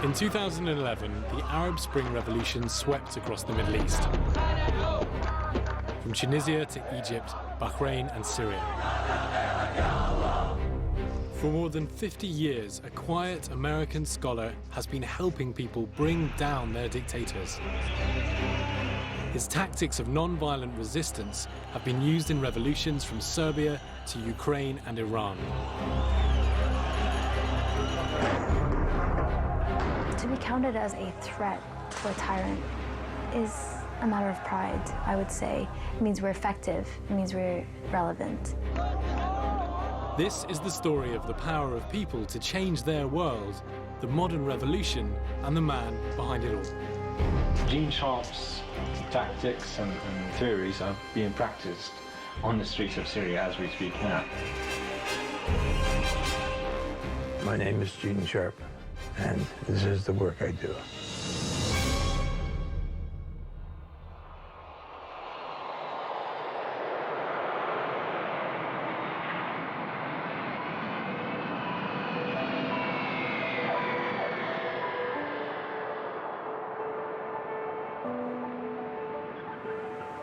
In 2011, the Arab Spring Revolution swept across the Middle East, from Tunisia to Egypt, Bahrain and Syria. For more than 50 years, a quiet American scholar has been helping people bring down their dictators. His tactics of non-violent resistance have been used in revolutions from Serbia to Ukraine and Iran. To be counted as a threat to a tyrant is a matter of pride, I would say. It means we're effective. It means we're relevant. This is the story of the power of people to change their world, the modern revolution, and the man behind it all. Gene Sharp's tactics and theories are being practiced on the streets of Syria as we speak now. My name is Gene Sharp, and this is the work I do.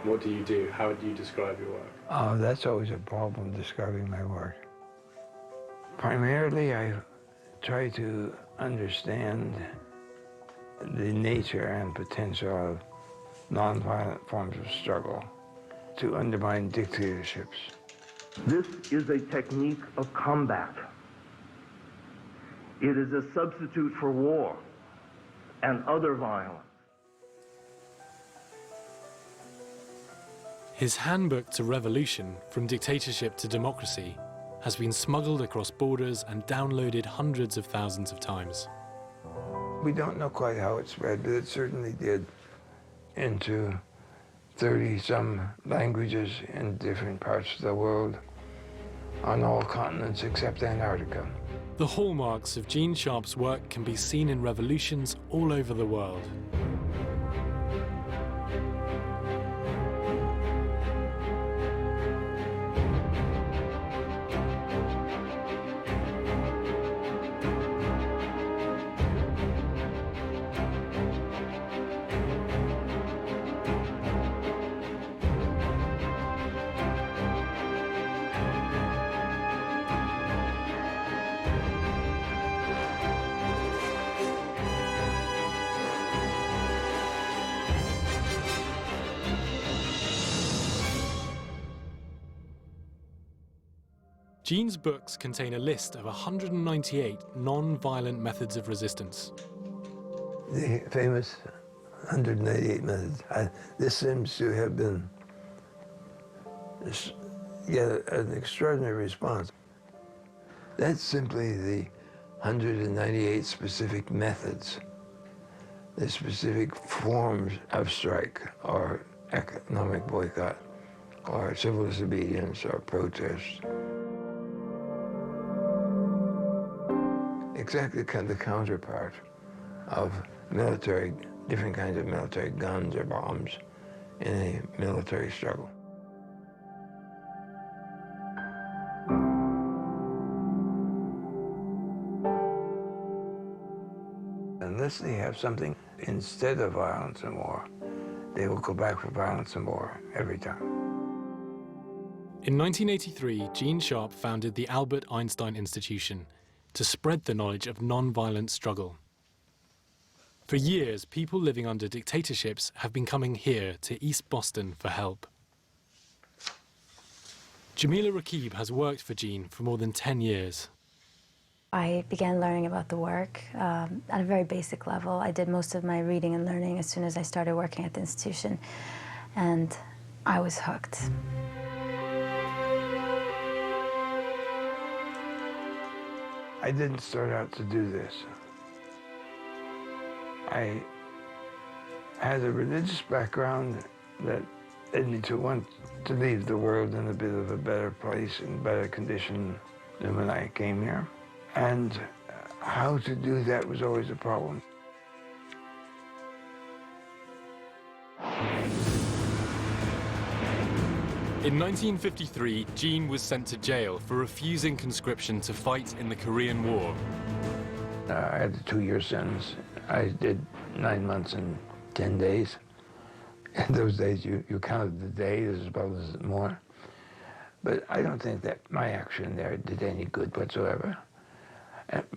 What do you do? How would you describe your work? That's always a problem, describing my work. Primarily, I try to understand the nature and potential of nonviolent forms of struggle to undermine dictatorships. This is a technique of combat. It is a substitute for war and other violence. His handbook to revolution, from dictatorship to democracy, has been smuggled across borders and downloaded hundreds of thousands of times. We don't know quite how it spread, but it certainly did into 30-some languages in different parts of the world, on all continents except Antarctica. The hallmarks of Gene Sharp's work can be seen in revolutions all over the world. Gene's books contain a list of 198 non-violent methods of resistance. The famous 198 methods. This seems to have been an extraordinary response. That's simply the 198 specific methods, the specific forms of strike or economic boycott or civil disobedience or protest. Exactly the counterpart of military, different kinds of military guns or bombs in a military struggle. Unless they have something instead of violence and war, they will go back for violence and war every time. In 1983, Gene Sharp founded the Albert Einstein Institution to spread the knowledge of non-violent struggle. For years, people living under dictatorships have been coming here to East Boston for help. Jamila Rakib has worked for Gene for more than 10 years. I began learning about the work at a very basic level. I did most of my reading and learning as soon as I started working at the institution, and I was hooked. I didn't start out to do this. I had a religious background that led me to want to leave the world in a bit of a better place, in better condition than when I came here. And how to do that was always a problem. In 1953, Gene was sent to jail for refusing conscription to fight in the Korean War. I had a 2-year sentence. I did 9 months and 10 days. In those days, you counted the days as well as more. But I don't think that my action there did any good whatsoever.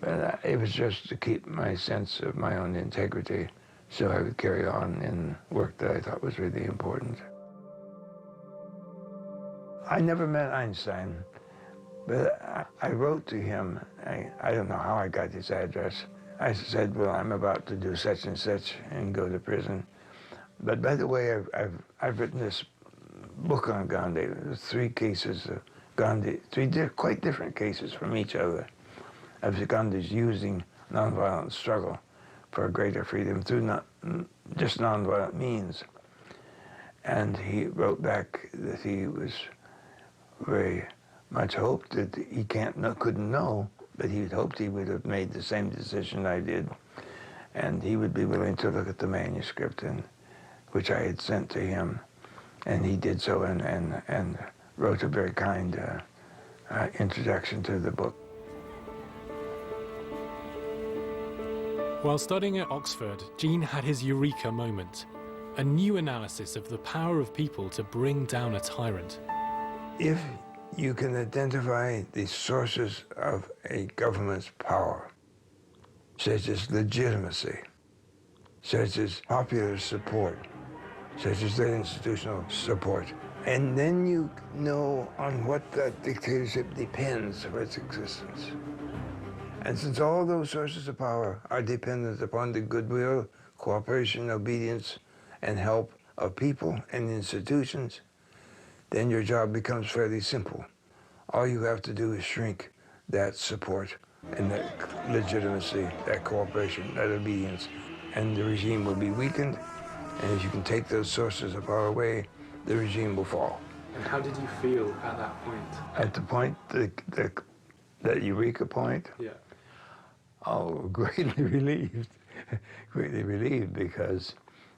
But it was just to keep my sense of my own integrity so I would carry on in work that I thought was really important. I never met Einstein, but I wrote to him. I don't know how I got his address. I said, well, I'm about to do such and such and go to prison. But by the way, I've written this book on Gandhi. There's 3 cases of Gandhi, 3 quite different cases from each other of Gandhi's using nonviolent struggle for greater freedom through not just nonviolent means. And he wrote back that he was very much hoped that he couldn't know, but he hoped he would have made the same decision I did, and he would be willing to look at the manuscript, which I had sent to him, and he did so and wrote a very kind introduction to the book. While studying at Oxford, Gene had his eureka moment, a new analysis of the power of people to bring down a tyrant. If you can identify the sources of a government's power, such as legitimacy, such as popular support, such as their institutional support, and then you know on what that dictatorship depends for its existence. And since all those sources of power are dependent upon the goodwill, cooperation, obedience, and help of people and institutions, then your job becomes fairly simple. All you have to do is shrink that support and that legitimacy, that cooperation, that obedience, and the regime will be weakened. And if you can take those sources of power away, the regime will fall. And how did you feel at that point? At the point, that eureka point? Yeah. Oh, greatly relieved, because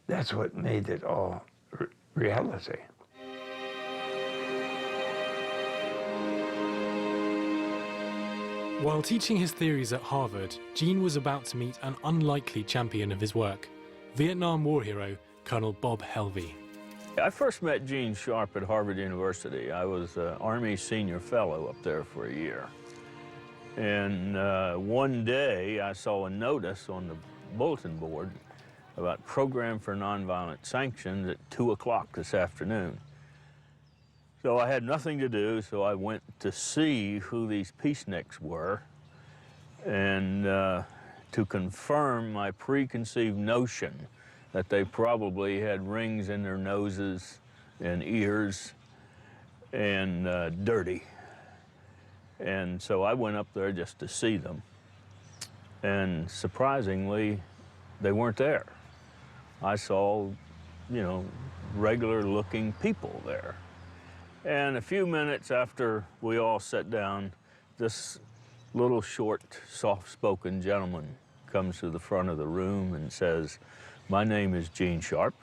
that's what made it all reality. While teaching his theories at Harvard, Gene was about to meet an unlikely champion of his work, Vietnam War hero Colonel Bob Helvey. I first met Gene Sharp at Harvard University. I was an Army senior fellow up there for a year. And one day I saw a notice on the bulletin board about Program for Nonviolent Sanctions at 2 o'clock this afternoon. So I had nothing to do, so I went to see who these peaceniks were and to confirm my preconceived notion that they probably had rings in their noses and ears and dirty. And so I went up there just to see them. And surprisingly, they weren't there. I saw, regular-looking people there. And a few minutes after we all sat down, this little short, soft-spoken gentleman comes to the front of the room and says, "My name is Gene Sharp,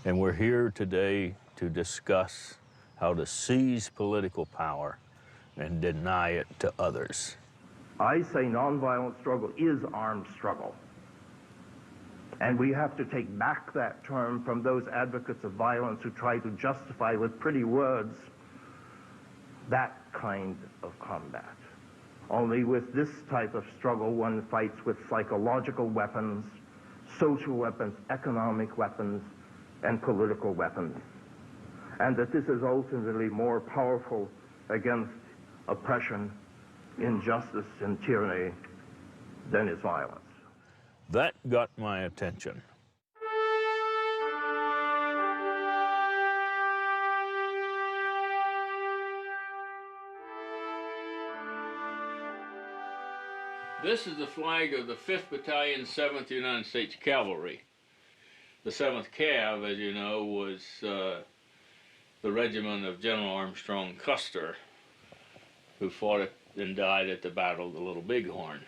and we're here today to discuss how to seize political power and deny it to others." I say nonviolent struggle is armed struggle. And we have to take back that term from those advocates of violence who try to justify with pretty words that kind of combat. Only with this type of struggle, one fights with psychological weapons, social weapons, economic weapons, and political weapons. And that this is ultimately more powerful against oppression, injustice, and tyranny than is violence. That got my attention. This is the flag of the 5th Battalion, 7th United States Cavalry. The 7th Cav, as you know, was the regiment of General Armstrong Custer, who fought and died at the Battle of the Little Bighorn.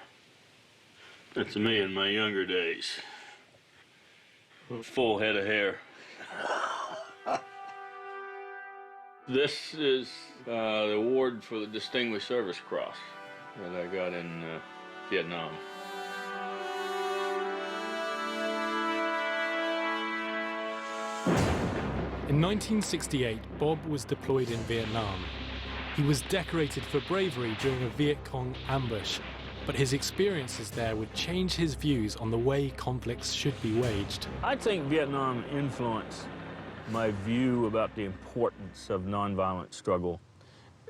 That's me in my younger days. Full head of hair. This is the award for the Distinguished Service Cross that I got in Vietnam. In 1968, Bob was deployed in Vietnam. He was decorated for bravery during a Viet Cong ambush, but his experiences there would change his views on the way conflicts should be waged. I think Vietnam influenced my view about the importance of nonviolent struggle,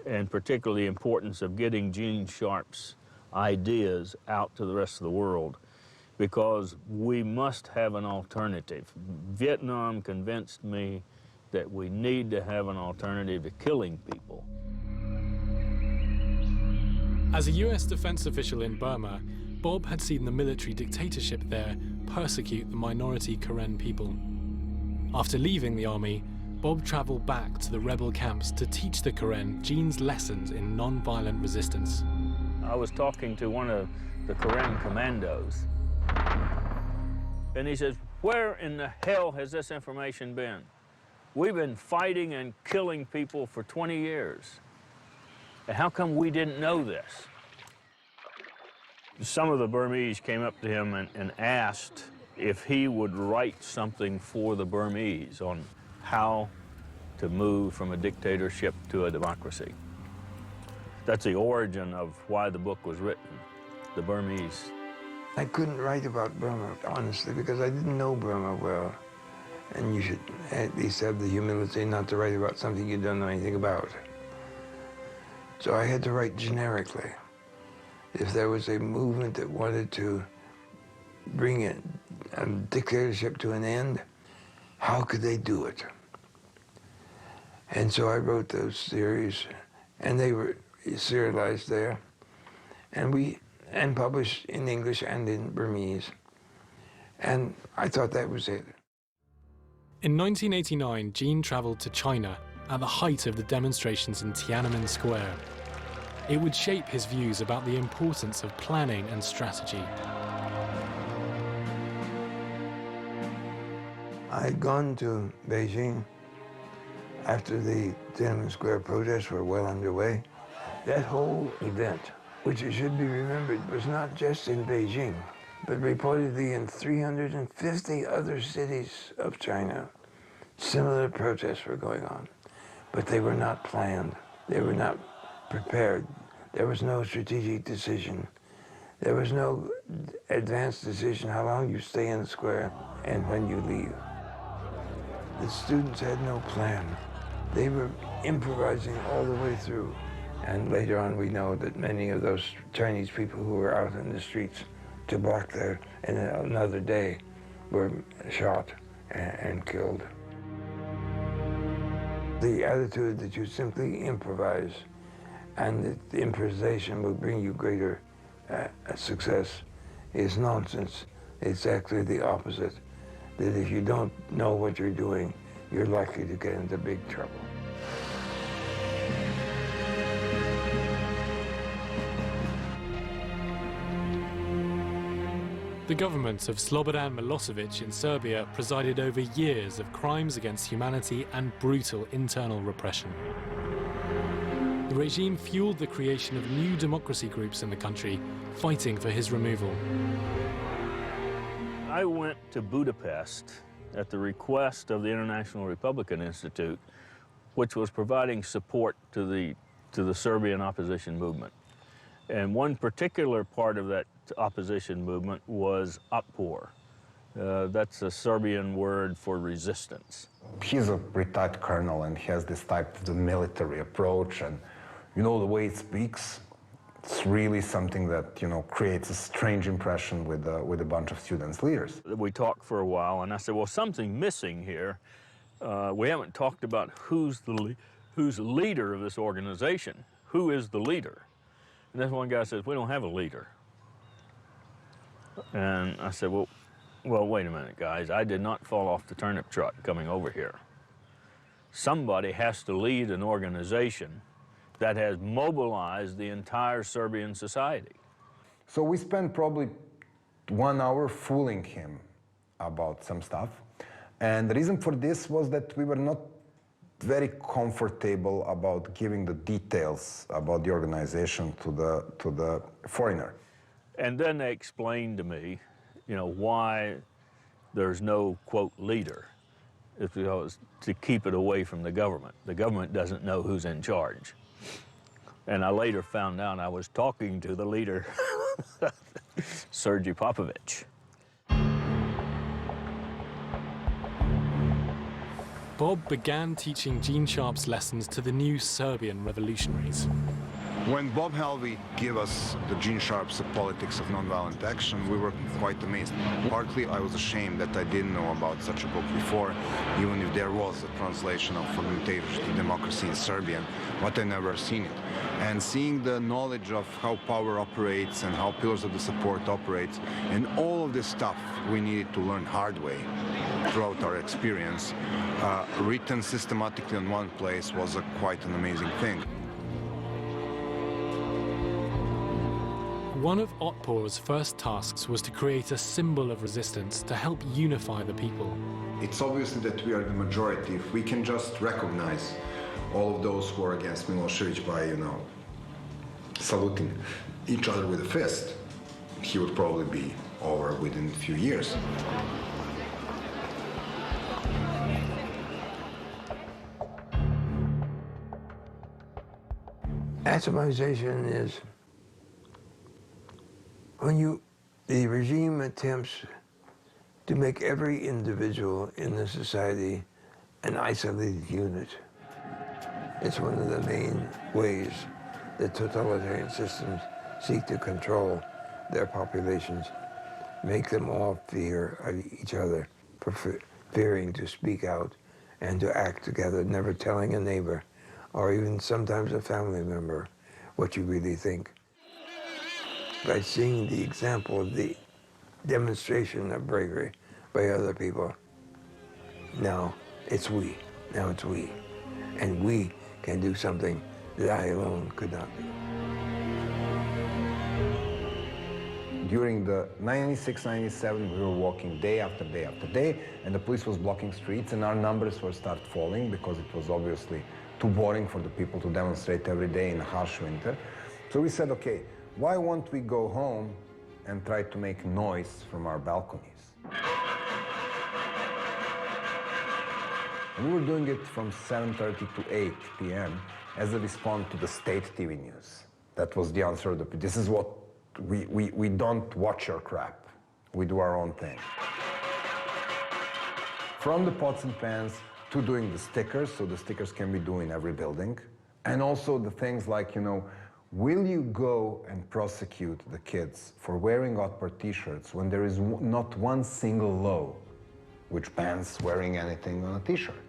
and particularly the importance of getting Gene Sharp's ideas out to the rest of the world, because we must have an alternative. Vietnam convinced me that we need to have an alternative to killing people. As a US defense official in Burma, Bob had seen the military dictatorship there persecute the minority Karen people. After leaving the army, Bob traveled back to the rebel camps to teach the Karen Gene's lessons in non-violent resistance. I was talking to one of the Karen commandos, and he says, "Where in the hell has this information been? We've been fighting and killing people for 20 years. And how come we didn't know this?" Some of the Burmese came up to him and asked if he would write something for the Burmese on how to move from a dictatorship to a democracy. That's the origin of why the book was written, the Burmese. I couldn't write about Burma, honestly, because I didn't know Burma well. And you should at least have the humility not to write about something you don't know anything about. So I had to write generically. If there was a movement that wanted to bring a dictatorship to an end, how could they do it? And so I wrote those series, and they were serialized there, and published in English and in Burmese. And I thought that was it. In 1989, Gene traveled to China at the height of the demonstrations in Tiananmen Square. It would shape his views about the importance of planning and strategy. I'd gone to Beijing after the Tiananmen Square protests were well underway. That whole event, which it should be remembered, was not just in Beijing, but reportedly in 350 other cities of China. Similar protests were going on, but they were not planned. They were not prepared. There was no strategic decision. There was no advanced decision how long you stay in the square and when you leave. The students had no plan. They were improvising all the way through. And later on, we know that many of those Chinese people who were out in the streets to block there in another day were shot and killed. The attitude that you simply improvise and that the improvisation will bring you greater success is nonsense. It's actually the opposite, that if you don't know what you're doing, you're likely to get into big trouble. The government of Slobodan Milosevic in Serbia presided over years of crimes against humanity and brutal internal repression. The regime fueled the creation of new democracy groups in the country, fighting for his removal. I went to Budapest at the request of the International Republican Institute, which was providing support to the Serbian opposition movement. And one particular part of that opposition movement was Otpor. That's a Serbian word for resistance. He's a retired colonel and he has this type of the military approach, and you know the way he speaks, it's really something that, you know, creates a strange impression with a bunch of students, leaders. We talked for a while, and I said, well, something missing here. We haven't talked about who's the leader of this organization. Who is the leader? And then one guy says, we don't have a leader. And I said, well, wait a minute, guys. I did not fall off the turnip truck coming over here. Somebody has to lead an organization that has mobilized the entire Serbian society. So we spent probably 1 hour fooling him about some stuff. And the reason for this was that we were not very comfortable about giving the details about the organization to the foreigner. And then they explained to me, you know, why there's no, quote, leader. is because to keep it away from the government. The government doesn't know who's in charge. And I later found out I was talking to the leader, Srdja Popovic. Bob began teaching Gene Sharp's lessons to the new Serbian revolutionaries. When Bob Halvey gave us the Gene Sharp's Politics of Nonviolent Action, we were quite amazed. Partly I was ashamed that I didn't know about such a book before, even if there was a translation of Fragmentation to Democracy in Serbian, but I never seen it. And seeing the knowledge of how power operates and how pillars of the support operates, and all of this stuff we needed to learn hard way throughout our experience, written systematically in one place was quite an amazing thing. One of Otpor's first tasks was to create a symbol of resistance to help unify the people. It's obvious that we are the majority. If we can just recognize all of those who are against Milosevic by, saluting each other with a fist, he would probably be over within a few years. Atomization is when the regime attempts to make every individual in the society an isolated unit. It's one of the main ways that totalitarian systems seek to control their populations, make them all fear of each other, fearing to speak out and to act together, never telling a neighbor or even sometimes a family member what you really think. By seeing the example of the demonstration of bravery by other people, now it's we. And we can do something that I alone could not do. During the 96-97, we were walking day after day after day, and the police was blocking streets, and our numbers were start falling because it was obviously too boring for the people to demonstrate every day in harsh winter. So we said, okay, why won't we go home and try to make noise from our balconies? And we were doing it from 7:30 to 8 p.m. as a response to the state TV news. That was the answer. This is what we don't watch your crap. We do our own thing. From the pots and pans to doing the stickers, so the stickers can be done in every building. And also the things like, will you go and prosecute the kids for wearing Otpor t-shirts when there is not one single law which bans wearing anything on a t-shirt?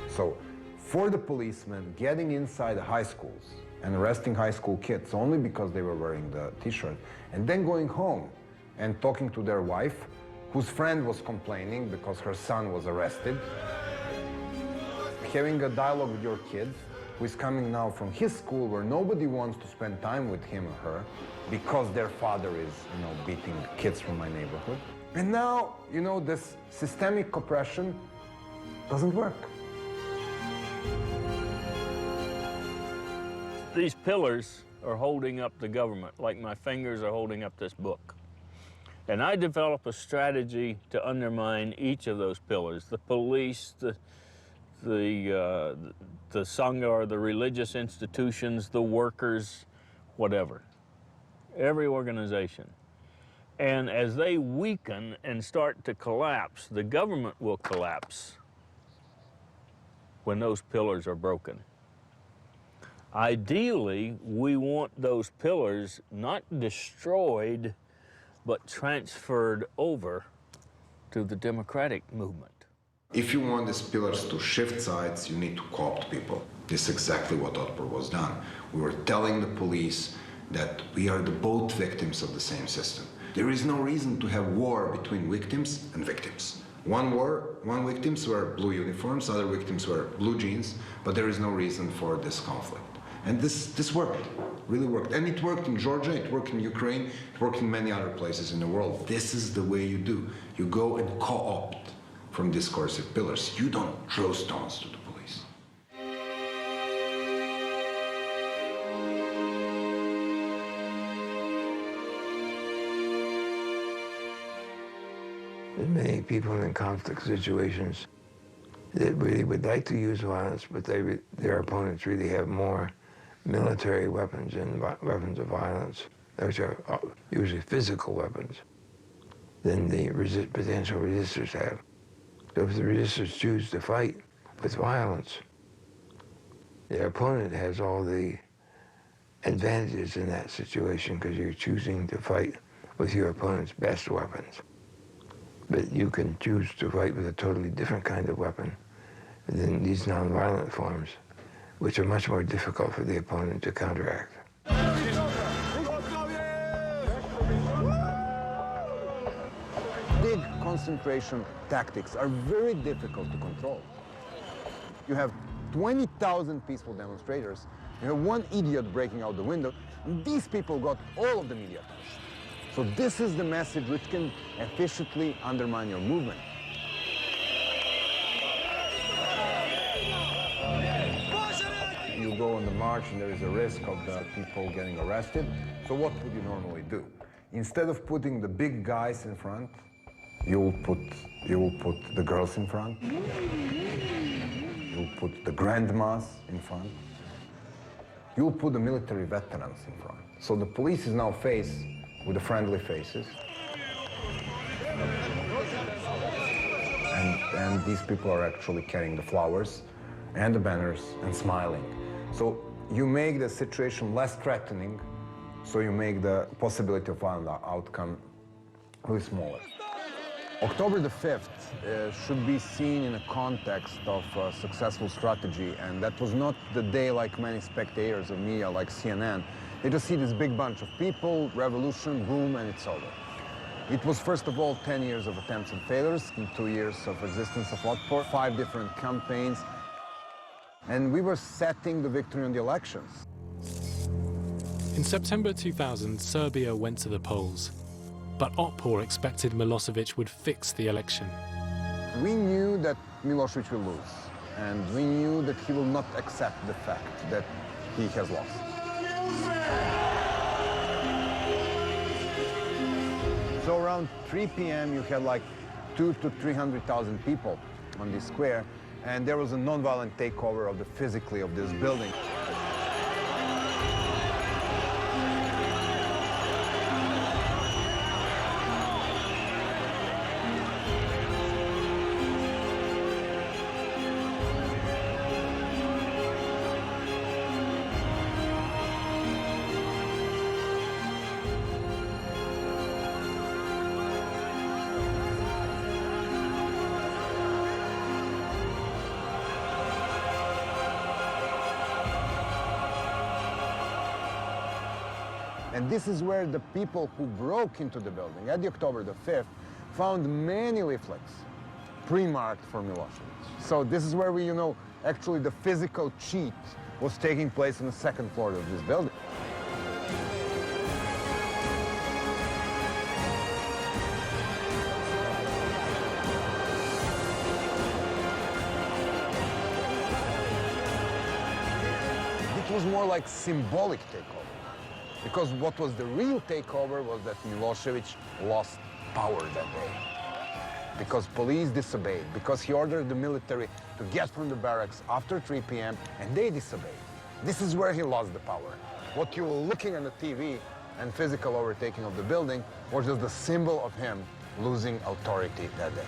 So, for the policemen getting inside the high schools and arresting high school kids only because they were wearing the t-shirt, and then going home and talking to their wife, whose friend was complaining because her son was arrested, having a dialogue with your kid who is coming now from his school where nobody wants to spend time with him or her because their father is, beating kids from my neighborhood. And now, this systemic oppression doesn't work. These pillars are holding up the government, like my fingers are holding up this book. And I develop a strategy to undermine each of those pillars, the police, the Sangha, or the religious institutions, the workers, whatever, every organization. And as they weaken and start to collapse, the government will collapse when those pillars are broken. Ideally, we want those pillars not destroyed, but transferred over to the democratic movement. If you want these pillars to shift sides, you need to co-opt people. This is exactly what Otpor was done. We were telling the police that we are both victims of the same system. There is no reason to have war between victims and victims. One victims wear blue uniforms, other victims wear blue jeans, but there is no reason for this conflict. And this worked, really worked. And it worked in Georgia, it worked in Ukraine, it worked in many other places in the world. This is the way you do. You go and co-opt from discursive pillars. You don't throw stones to the police. There's many people in conflict situations that really would like to use violence, but their opponents really have more military weapons and weapons of violence, which are usually physical weapons, than the potential resistors have. So if the resistors choose to fight with violence, their opponent has all the advantages in that situation because you're choosing to fight with your opponent's best weapons. But you can choose to fight with a totally different kind of weapon than these nonviolent forms, which are much more difficult for the opponent to counteract. Big concentration tactics are very difficult to control. You have 20,000 peaceful demonstrators, you have one idiot breaking out the window, and these people got all of the media attention. So this is the message which can efficiently undermine your movement. You go on the march and there is a risk of the people getting arrested. So what would you normally do? Instead of putting the big guys in front, you will put the girls in front. You'll put the grandmas in front. You'll put the military veterans in front. So the police is now faced with the friendly faces. And these people are actually carrying the flowers and the banners and smiling. So you make the situation less threatening, so you make the possibility of violent outcome really smaller. October the 5th should be seen in a context of a successful strategy, and that was not the day like many spectators of media like CNN. They just see this big bunch of people, revolution, boom, and it's over. It was first of all 10 years of attempts and failures, and 2 years of existence of Otpor, 5 different campaigns, and we were setting the victory on the elections. In September 2000, Serbia went to the polls. But Otpor expected Milosevic would fix the election. We knew that Milosevic will lose, and we knew that he will not accept the fact that he has lost. So around 3 p.m. you had like 200,000 to 300,000 people on this square, and there was a non-violent takeover of the physically of this building. And this is where the people who broke into the building at the October the 5th found many leaflets pre-marked for Milosevic. So this is where we, actually the physical cheat was taking place on the second floor of this building. It was more like symbolic takeover. Because what was the real takeover was that Milosevic lost power that day. Because police disobeyed, because he ordered the military to get from the barracks after 3 p.m. and they disobeyed. This is where he lost the power. What you were looking on the TV and physical overtaking of the building was just the symbol of him losing authority that day.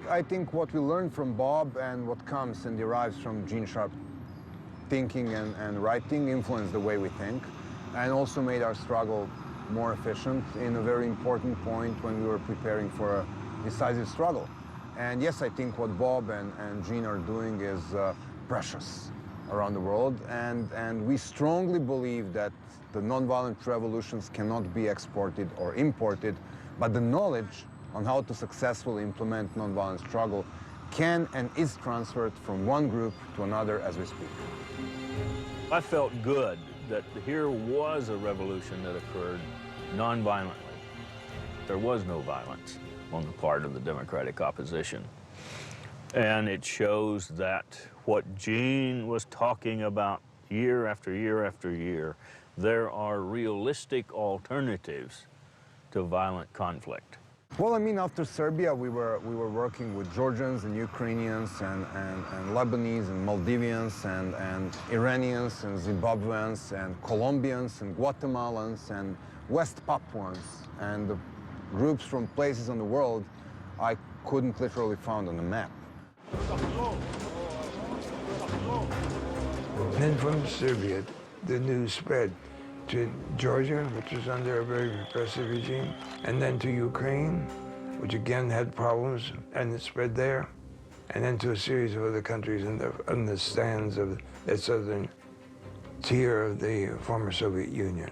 I think what we learned from Bob and what comes and derives from Gene Sharp thinking and writing influenced the way we think and also made our struggle more efficient in a very important point when we were preparing for a decisive struggle. And yes, I think what Bob and Gene are doing is precious around the world, and we strongly believe that the nonviolent revolutions cannot be exported or imported, but the knowledge on how to successfully implement nonviolent struggle can and is transferred from one group to another as we speak. I felt good that here was a revolution that occurred nonviolently. There was no violence on the part of the Democratic opposition. And it shows that what Gene was talking about year after year after year, there are realistic alternatives to violent conflict. Well, I mean, after Serbia, we were working with Georgians and Ukrainians and Lebanese and Maldivians and Iranians and Zimbabweans and Colombians and Guatemalans and West Papuans and the groups from places in the world I couldn't literally find on the map. And then from Serbia, the news spread to Georgia, which was under a very repressive regime, and then to Ukraine, which again had problems, and it spread there, and then to a series of other countries in the stands of the southern tier of the former Soviet Union.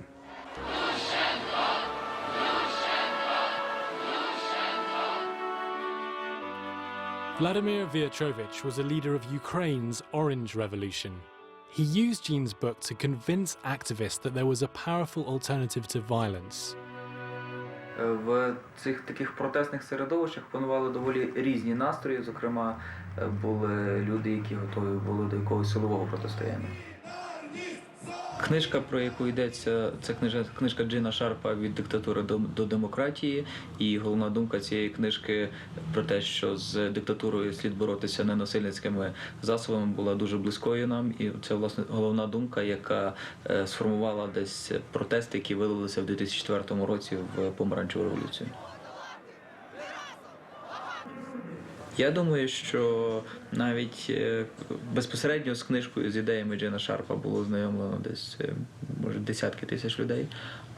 Vladimir Vyatrovich was a leader of Ukraine's Orange Revolution. He used Gene's book to convince activists that there was a powerful alternative to violence. В цих таких протестних середовищах панували доволі різні настрої, зокрема, були люди, які готові були до якогось силового протистояння. Книжка, про яку йдеться, це книжка Джина Шарпа «Від диктатури до демократії», і головна думка цієї книжки про те, що з диктатурою слід боротися ненасильницькими засобами, була дуже близькою нам, і це, власне, головна думка, яка сформувала десь протести, які вилилися в 2004 році в помаранчеву революцію. Я думаю, що навіть безпосередньо з книжкою, з ідеями Джина Шарпа було ознайомлено десь, може, десятки тисяч людей,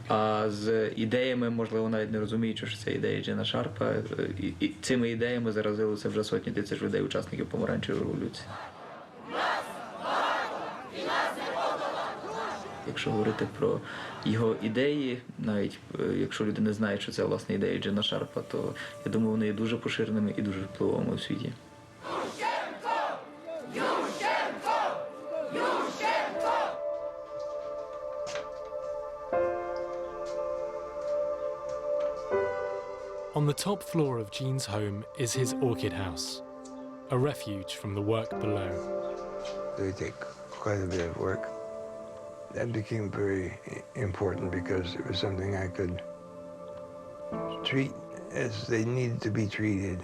а з ідеями, можливо, навіть не розуміючи, що це ідеї Джина Шарпа, і цими ідеями заразилися вже сотні тисяч людей, учасників помаранчевої революції. Якщо говорити про його ідеї, навіть якщо люди не знають, що це, власне, ідеї Джина Шарпа, то, я думаю, вони є дуже поширеними і дуже впливовими у світі. On the top floor of Gene's home is his orchid house, a refuge from the work below. They take quite a bit of work. That became very important because it was something I could treat as they needed to be treated,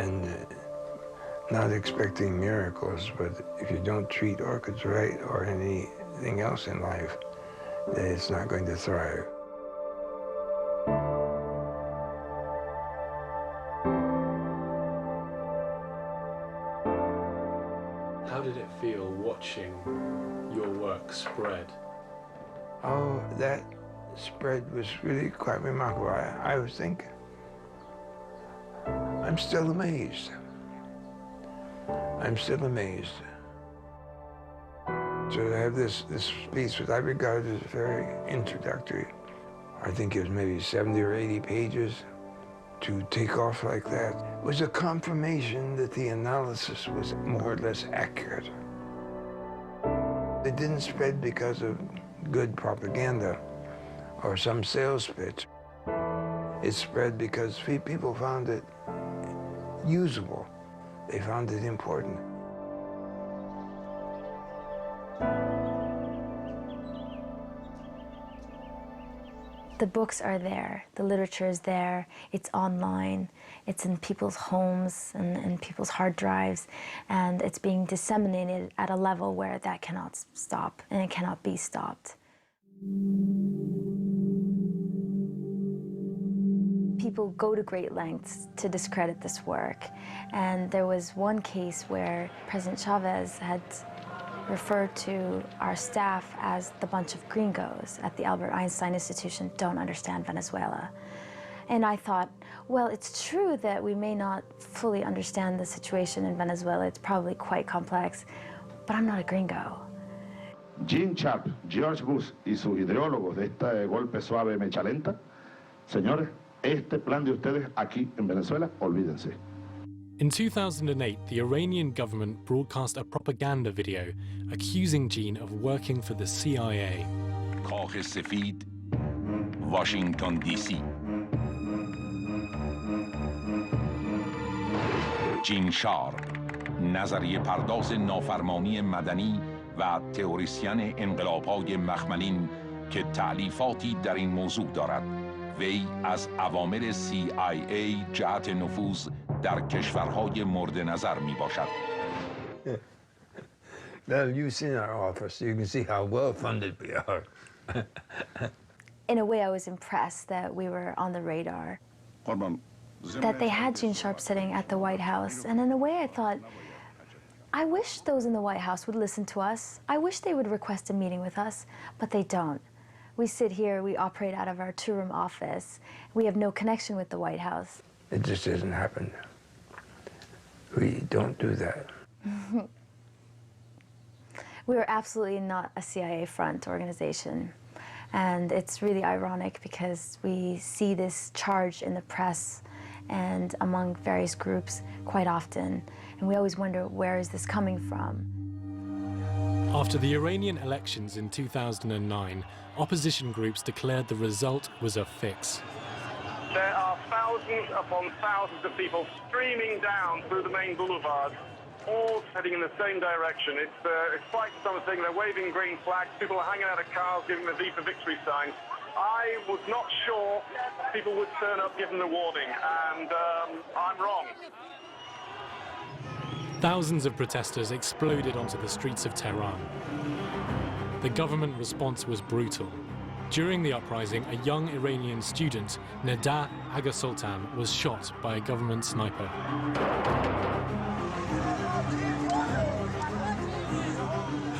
and not expecting miracles, but if you don't treat orchids right or anything else in life, then it's not going to thrive. How did it feel watching your work spread? Oh, that spread was really quite remarkable. I was thinking, I'm still amazed. I'm still amazed. So I have this piece which I regard as very introductory. I think it was maybe 70 or 80 pages. To take off like that was a confirmation that the analysis was more or less accurate. It didn't spread because of good propaganda or some sales pitch. It spread because people found it usable. They found it important. The books are there, the literature is there, it's online, it's in people's homes and people's hard drives, and it's being disseminated at a level where that cannot stop, and it cannot be stopped. People go to great lengths to discredit this work, and there was one case where President Chavez had referred to our staff as the bunch of gringos at the Albert Einstein Institution don't understand Venezuela. And I thought, well, it's true that we may not fully understand the situation in Venezuela. It's probably quite complex, but I'm not a gringo. Gene Sharp, George Bush y sus ideólogos de este golpe suave mecha lenta, señores, este plan de ustedes aquí en Venezuela, olvídense. In 2008, the Iranian government broadcast a propaganda video accusing Gene of working for the CIA. کاخ سفید، واشنگتن دی سی. جین شارپ نظریه پرداز نافرمانی مدنی و تئوریسین انقلاب‌های مخملین که تألیفاتی در این موضوع دارد. وی از اوامر CIA جهت نفوذ در کشورهای مورد نظر می باشد. Now you've seen our office, you can see how well funded we are. In a way, I was impressed that we were on the radar, that they had Gene Sharp sitting at the White House. And in a way, I thought, I wish those in the White House would listen to us. I wish they would request a meeting with us, but they don't. We sit here, we operate out of our two-room office. We have no connection with the White House. It just doesn't happen. We don't do that. We are absolutely not a CIA front organization. And it's really ironic because we see this charge in the press and among various groups quite often. And we always wonder, where is this coming from? After the Iranian elections in 2009, opposition groups declared the result was a fix. There are thousands upon thousands of people streaming down through the main boulevard, all heading in the same direction. It's quite something. They're waving green flags. People are hanging out of cars, giving the V for Victory signs. I was not sure people would turn up given the warning, and I'm wrong. Thousands of protesters exploded onto the streets of Tehran. The government response was brutal. During the uprising, a young Iranian student, Neda Aga Sultan, was shot by a government sniper.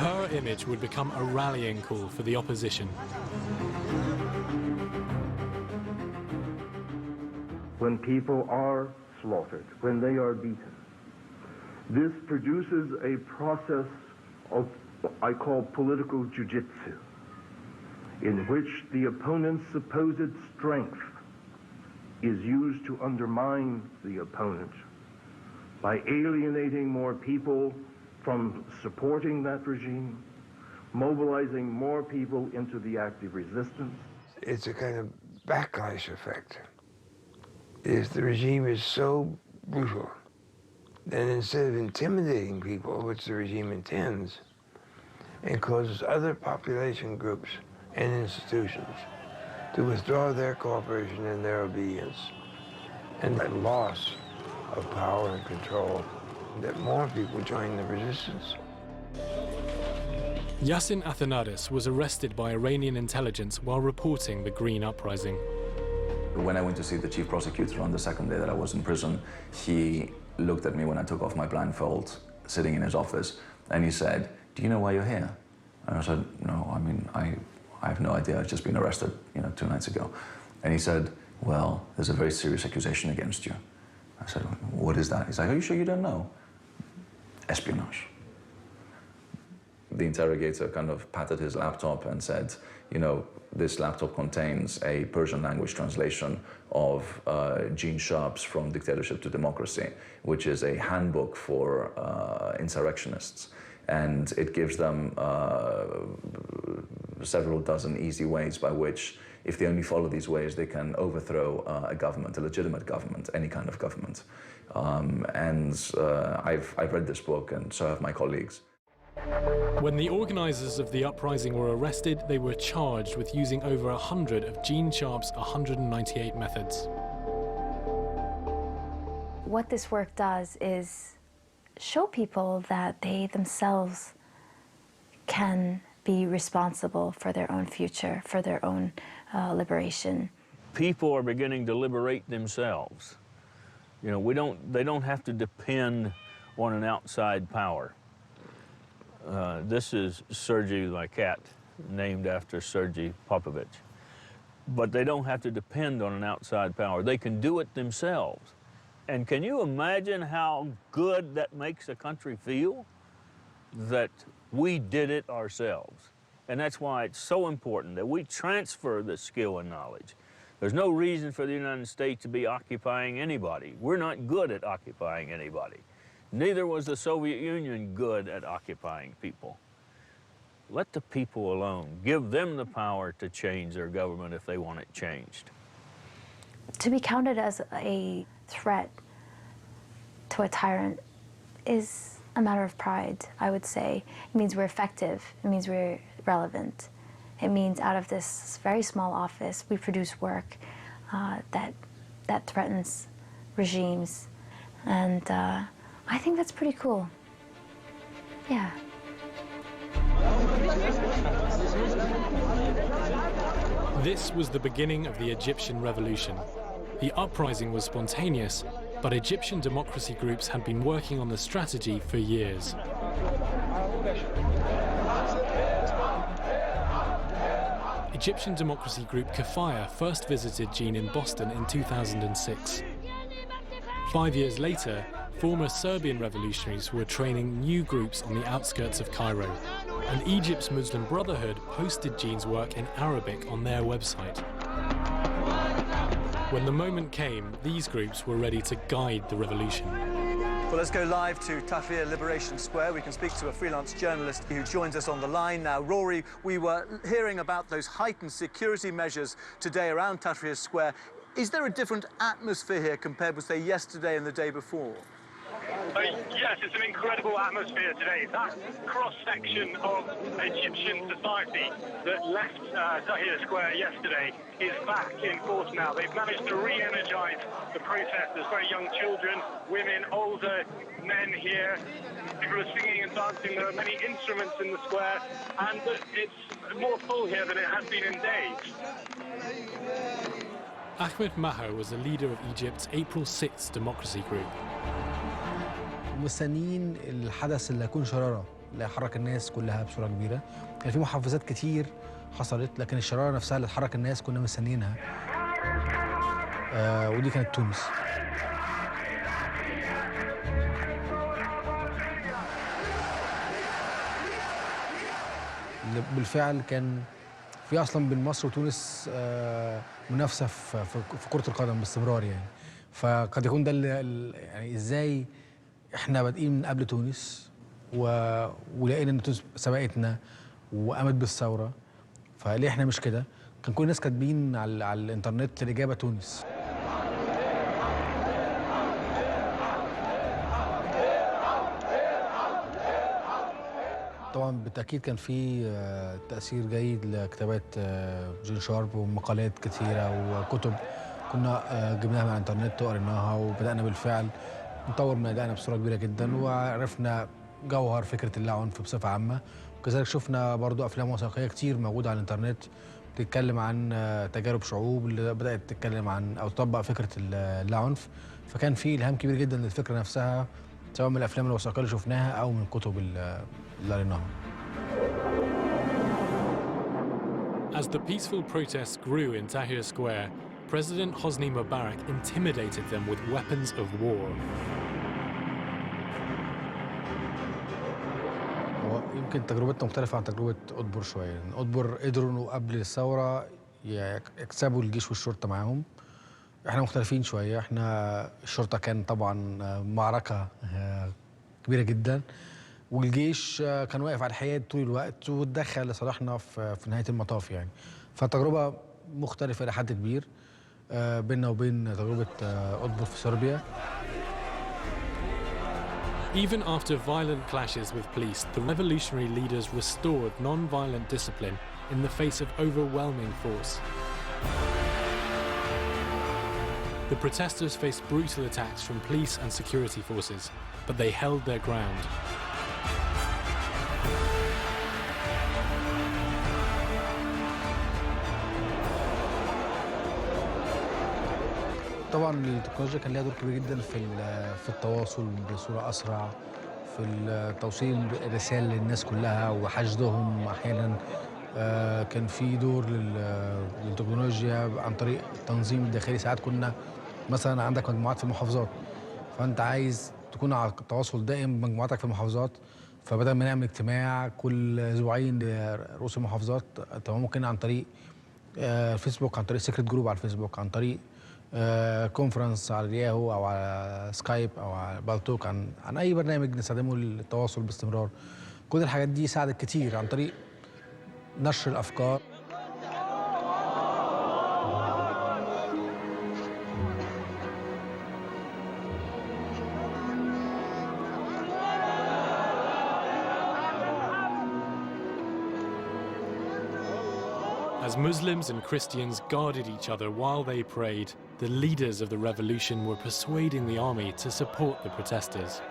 Her image would become a rallying call for the opposition. When people are slaughtered, when they are beaten, this produces a process of what I call political jiu-jitsu, in which the opponent's supposed strength is used to undermine the opponent by alienating more people from supporting that regime, mobilizing more people into the active resistance. It's a kind of backlash effect. The regime is so brutal, then instead of intimidating people, which the regime intends, it causes other population groups and institutions to withdraw their cooperation and their obedience, and that loss of power and control, that more people join the resistance. Yassin Athanadis was arrested by Iranian intelligence while reporting the Green Uprising. When I went to see the chief prosecutor on the second day that I was in prison, he looked at me when I took off my blindfold, sitting in his office, and he said, "Do you know why you're here?" And I said, "No, I mean, I have no idea. I've just been arrested, 2 nights ago." And he said, "Well, there's a very serious accusation against you." I said, "What is that?" He's like, "Are you sure you don't know?" Espionage. The interrogator kind of patted his laptop and said, "This laptop contains a Persian language translation of Gene Sharp's From Dictatorship to Democracy, which is a handbook for insurrectionists. And it gives them several dozen easy ways by which, if they only follow these ways, they can overthrow a government, a legitimate government, any kind of government." I've read this book, and so have my colleagues. When the organizers of the uprising were arrested, they were charged with using over 100 of Gene Sharp's 198 methods. What this work does is show people that they themselves can be responsible for their own future, for their own liberation. People are beginning to liberate themselves. They don't have to depend on an outside power. This is Srdja, my cat, named after Srdja Popovic. But they don't have to depend on an outside power. They can do it themselves. And can you imagine how good that makes a country feel? That we did it ourselves. And that's why it's so important that we transfer the skill and knowledge. There's no reason for the United States to be occupying anybody. We're not good at occupying anybody. Neither was the Soviet Union good at occupying people. Let the people alone. Give them the power to change their government if they want it changed. To be counted as a threat to a tyrant is a matter of pride, I would say. It means we're effective. It means we're relevant. It means out of this very small office, we produce work that threatens regimes. And I think that's pretty cool. Yeah. This was the beginning of the Egyptian revolution. The uprising was spontaneous, but Egyptian democracy groups had been working on the strategy for years. Egyptian democracy group Kafaya first visited Jean in Boston in 2006. 5 years later, former Serbian revolutionaries were training new groups on the outskirts of Cairo, and Egypt's Muslim Brotherhood posted Jean's work in Arabic on their website. When the moment came, these groups were ready to guide the revolution. Well, let's go live to Tahrir Liberation Square. We can speak to a freelance journalist who joins us on the line now. Rory, we were hearing about those heightened security measures today around Tahrir Square. Is there a different atmosphere here compared with, say, yesterday and the day before? Yes, it's an incredible atmosphere today. That cross-section of Egyptian society that left Tahrir Square yesterday is back in force now. They've managed to re-energize the protest. There's very young children, women, older men here. People are singing and dancing. There are many instruments in the square, and it's more full here than it has been in days. Ahmed Maher was a leader of Egypt's April 6th democracy group. مستنيين الحدث اللي هيكون شراره اللي هيحرك الناس كلها بصوره كبيره. كان في محفزات كتير حصلت، لكن الشراره نفسها اللي تحرك الناس كنا مستنيينها. ودي كانت تونس. بالفعل كان في اصلا بين مصر وتونس منافسه في كره القدم باستمرار يعني. فقد يكون ده يعني ازاي احنا بادئين من قبل تونس ولقينا ان تونس سبقتنا وقامت بالثوره، فليه احنا مش كده؟ كان كل الناس كاتبين على الانترنت الاجابه تونس. طبعا بالتاكيد كان في تاثير جيد لكتابات جين شارب ومقالات كثيره وكتب كنا جبناها من الانترنت وقريناها، وبدانا بالفعل نطور من ادائنا بصوره كبيره جدا، وعرفنا جوهر فكره اللاعنف بصفه عامه. وكذلك شفنا برضو افلام وثائقيه كتير موجوده على الانترنت بتتكلم عن تجارب شعوب اللي بدات تتكلم عن او تطبق فكره اللاعنف. فكان في الهام كبير جدا للفكره نفسها، سواء من الافلام الوثائقيه اللي شفناها او من الكتب اللي قريناها. As the peaceful protests grew in Tahrir Square, President Hosni Mubarak intimidated them with weapons of war. يمكن تجربتنا مختلفة عن تجربة أدبر شوية. أدبر قدروا إنه قبل الثورة يكسبوا الجيش والشرطة معاهم. إحنا مختلفين شوية. إحنا الشرطة كان طبعا معركة كبيرة جدا، والجيش كان واقف على الحياد طول الوقت واتدخل لصالحنا في نهاية المطاف يعني. فالتجربة مختلفة إلى حد كبير بيننا وبين تجربة أدبر في صربيا. Even after violent clashes with police, the revolutionary leaders restored non-violent discipline in the face of overwhelming force. The protesters faced brutal attacks from police and security forces, but they held their ground. طبعا التكنولوجيا كان لها دور كبير جدا في التواصل بصوره اسرع، في توصيل رسائل للناس كلها وحشدهم. احيانا كان في دور للتكنولوجيا عن طريق التنظيم الداخلي. ساعات كنا مثلا عندك مجموعات في المحافظات، فانت عايز تكون على تواصل دائم بمجموعاتك في المحافظات، فبدل ما نعمل اجتماع كل اسبوعين لرؤوس المحافظات، تمام، ممكن عن طريق الفيسبوك، عن طريق سيكريت جروب على الفيسبوك، عن طريق كونفرنس على الياهو او على سكايب او على بالتوك، عن اي برنامج نستخدمه للتواصل باستمرار. كل الحاجات دي ساعدت كتير عن طريق نشر الافكار. As Muslims and Christians guarded each other while they prayed, the leaders of the revolution were persuading the army to support the protesters.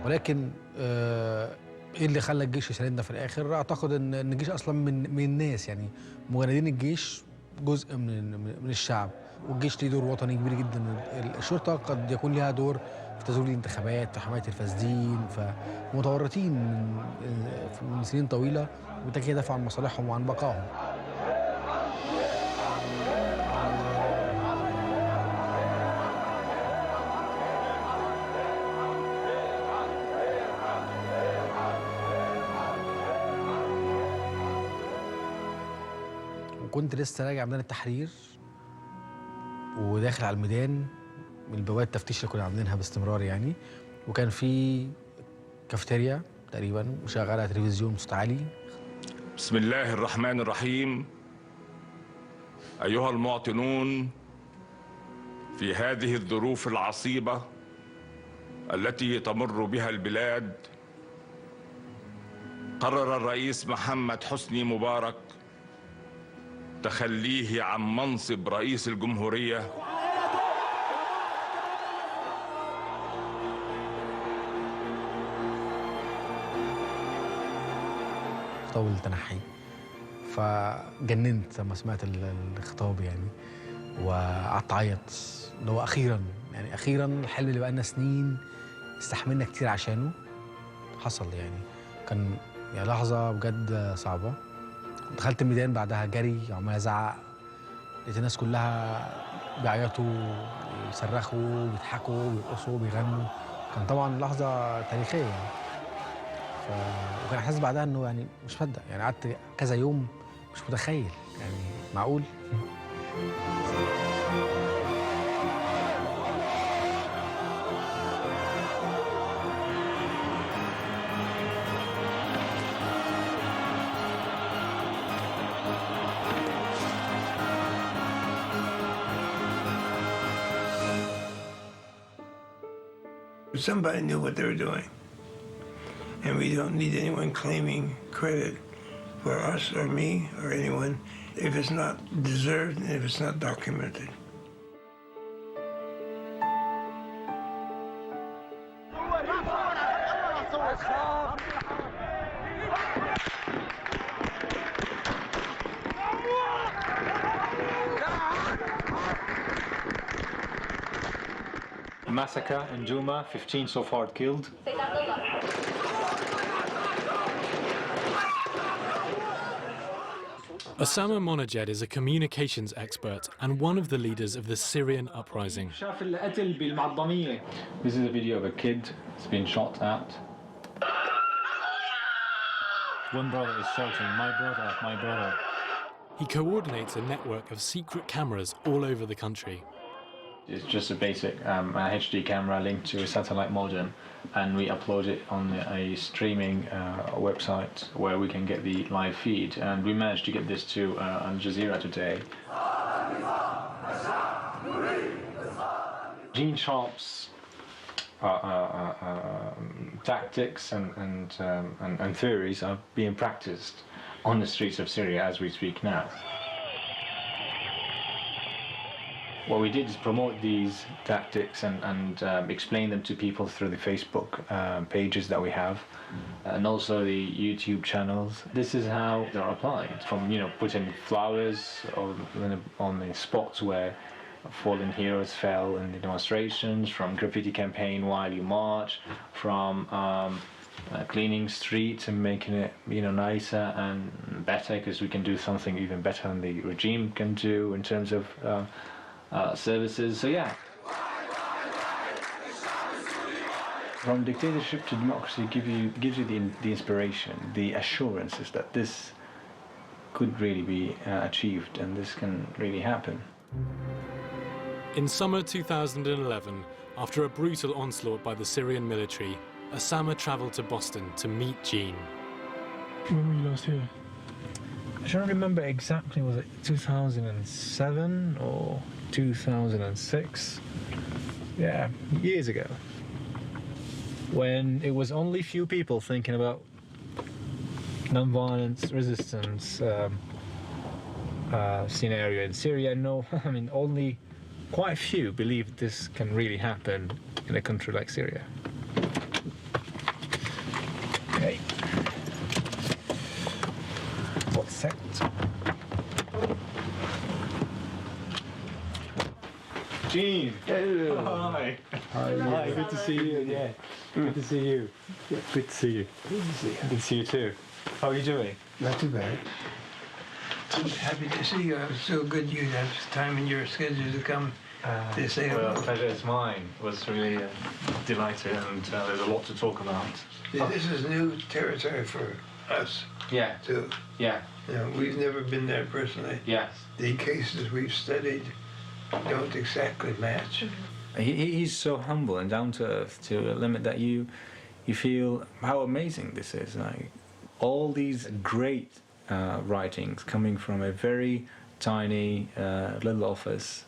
ولكن ايه اللي خلى الجيش يساندنا في الاخر؟ اعتقد ان الجيش اصلا من الناس، يعني مجندين الجيش جزء من الشعب، والجيش ليه دور وطني كبير جدا. الشرطه قد يكون لها دور في تزوير الانتخابات، في حمايه الفاسدين، فمتورطين من سنين طويله، وبالتالي يدافعوا عن مصالحهم وعن بقائهم. وكنت لسه راجع ميدان التحرير وداخل على الميدان من بوابات التفتيش اللي كنا عاملينها باستمرار يعني، وكان في كافيتيريا تقريبا وشغاله تلفزيون بصوت عالي. بسم الله الرحمن الرحيم. أيها المواطنون، في هذه الظروف العصيبة التي تمر بها البلاد، قرر الرئيس محمد حسني مبارك تخليه عن منصب رئيس الجمهورية خطاب التنحي، فجننت لما سمعت الخطاب يعني، وقعدت اعيط اللي هو اخيرا الحلم اللي بقالنا سنين استحملنا كتير عشانه حصل يعني. كان يعني لحظه بجد صعبه. دخلت الميدان بعدها جري وعمال ازعق، لقيت الناس كلها بيعيطوا بيصرخوا بيضحكوا بيرقصوا بيغنوا. كان طبعا لحظه تاريخيه يعني. وكان حاسس بعدها انه يعني مش مصدق، يعني قعدت كذا يوم مش متخيل يعني معقول. Somebody knew what they were doing, and we don't need anyone claiming credit for us or me or anyone if it's not deserved and if it's not documented. Massacre in Juma, 15 so far killed. Osama Monajed is a communications expert and one of the leaders of the Syrian uprising. This is a video of a kid that's been shot at. One brother is shouting, "My brother, my brother." He coordinates a network of secret cameras all over the country. It's just a basic HD camera linked to a satellite modem, and we upload it on a streaming website where we can get the live feed. And we managed to get this to Al Jazeera today. Gene Sharp's tactics and theories are being practiced on the streets of Syria as we speak now. What we did is promote these tactics and explain them to people through the Facebook pages that we have, and also the YouTube channels. This is how they're applied, from putting flowers on the spots where fallen heroes fell in the demonstrations, from graffiti campaign while you march, from cleaning streets and making it nicer and better, because we can do something even better than the regime can do in terms of services. So yeah, from dictatorship to democracy gives you the inspiration, the assurances that this could really be achieved and this can really happen. In summer 2011, after a brutal onslaught by the Syrian military, Osama travelled to Boston to meet Jean. When were you last here? I don't remember exactly, was it 2007 or 2006? Yeah, years ago. When it was only few people thinking about non-violence, resistance, scenario in Syria. No, I mean, only quite a few believe this can really happen in a country like Syria. Okay. What's that? Gene. Hello. Hi. Hi. Good to see you. Yeah. Good to see you. Yeah. Good to see you. Good to see you. Good to see you too. How are you doing? Not too bad. I'm happy to see you. It was so good you had time in your schedule to come to say hello. Well, pleasure is mine. Was really delighted, and there's a lot to talk about. This is new territory for us. Yeah. Too. Yeah. You know, we've never been there personally. Yes. The cases we've studied don't exactly match. He's so humble and down to earth to a limit that you feel how amazing this is. Like all these great writings coming from a very tiny little office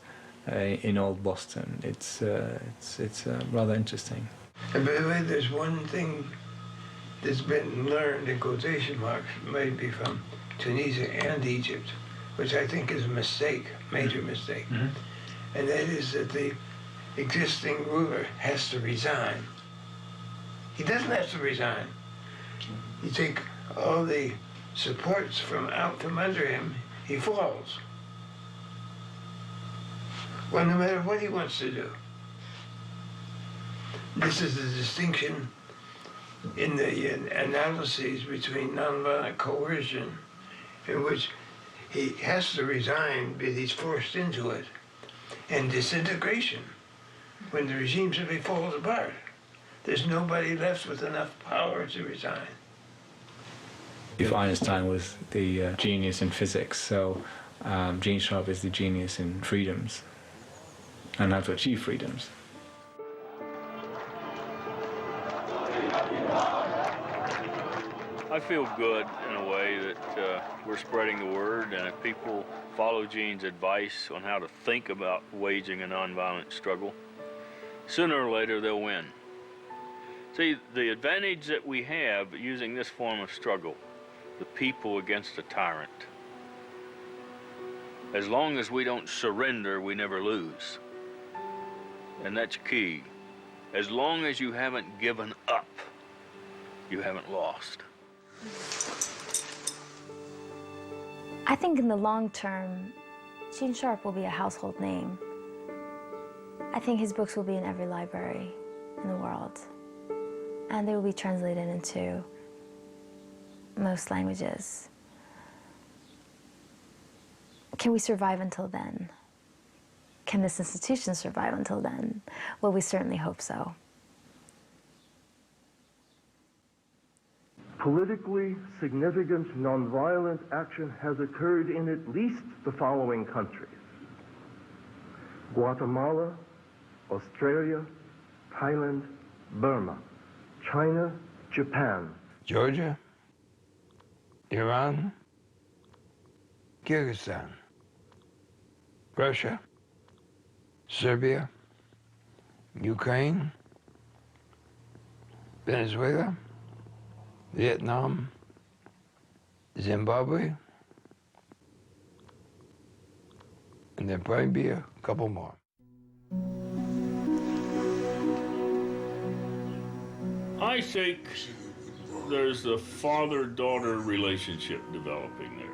in old Boston. It's rather interesting. And by the way, there's one thing that's been learned in quotation marks, maybe from Tunisia and Egypt, which I think is a mistake, major mistake. Mm-hmm. And that is that the existing ruler has to resign. He doesn't have to resign. You take all the supports from out from under him, he falls. Well, no matter what he wants to do. This is the distinction in the analyses between nonviolent coercion, in which he has to resign, but he's forced into it, and disintegration, when the regime simply falls apart. There's nobody left with enough power to resign. If Einstein was the genius in physics, so Gene Sharp is the genius in freedoms and how to achieve freedoms. I feel good in a way that we're spreading the word, and if people follow Gene's advice on how to think about waging a nonviolent struggle, sooner or later they'll win. See, the advantage that we have using this form of struggle, the people against a tyrant, as long as we don't surrender, we never lose. And that's key. As long as you haven't given up, you haven't lost. I think in the long term, Gene Sharp will be a household name. I think his books will be in every library in the world, and they will be translated into most languages. Can we survive until then? Can this institution survive until then? Well, we certainly hope so. Politically significant nonviolent action has occurred in at least the following countries: Guatemala, Australia, Thailand, Burma, China, Japan, Georgia, Iran, Kyrgyzstan, Russia, Serbia, Ukraine, Venezuela, Vietnam, Zimbabwe, and there'll probably be a couple more. I think there's a father-daughter relationship developing there.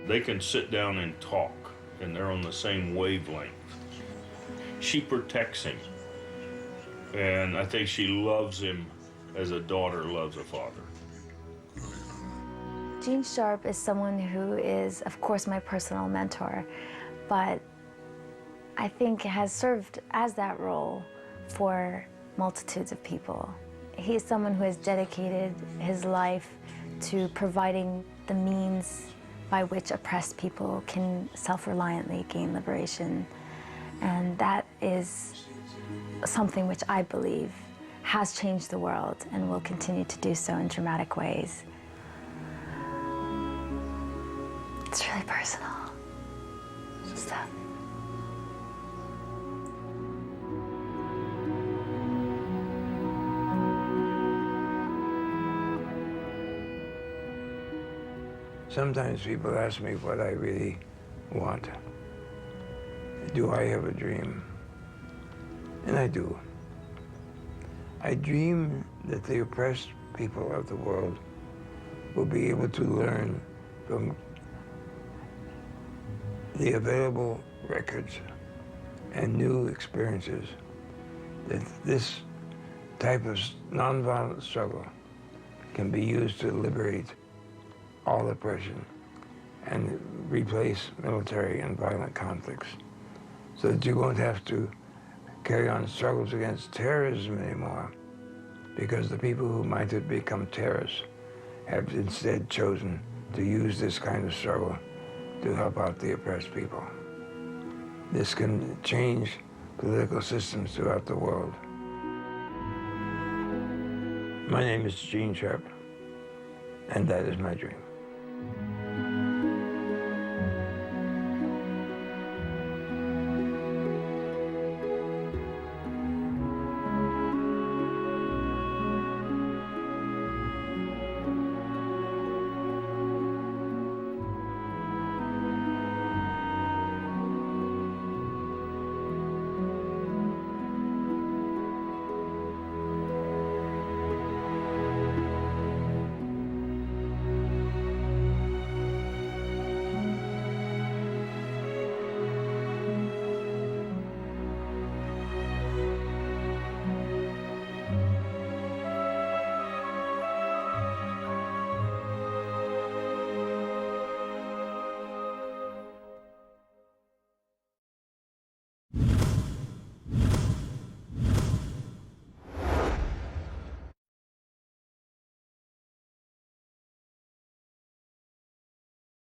They can sit down and talk, and they're on the same wavelength. She protects him, and I think she loves him as a daughter loves a father. Gene Sharp is someone who is, of course, my personal mentor, but I think has served as that role for multitudes of people. He is someone who has dedicated his life to providing the means by which oppressed people can self-reliantly gain liberation. And that is something which I believe has changed the world and will continue to do so in dramatic ways. It's really personal stuff. Sometimes people ask me what I really want. Do I have a dream? And I do. I dream that the oppressed people of the world will be able to learn from the available records and new experiences that this type of nonviolent struggle can be used to liberate all oppression and replace military and violent conflicts so that you won't have to carry on struggles against terrorism anymore because the people who might have become terrorists have instead chosen to use this kind of struggle to help out the oppressed people. This can change political systems throughout the world. My name is Gene Sharp, and that is my dream.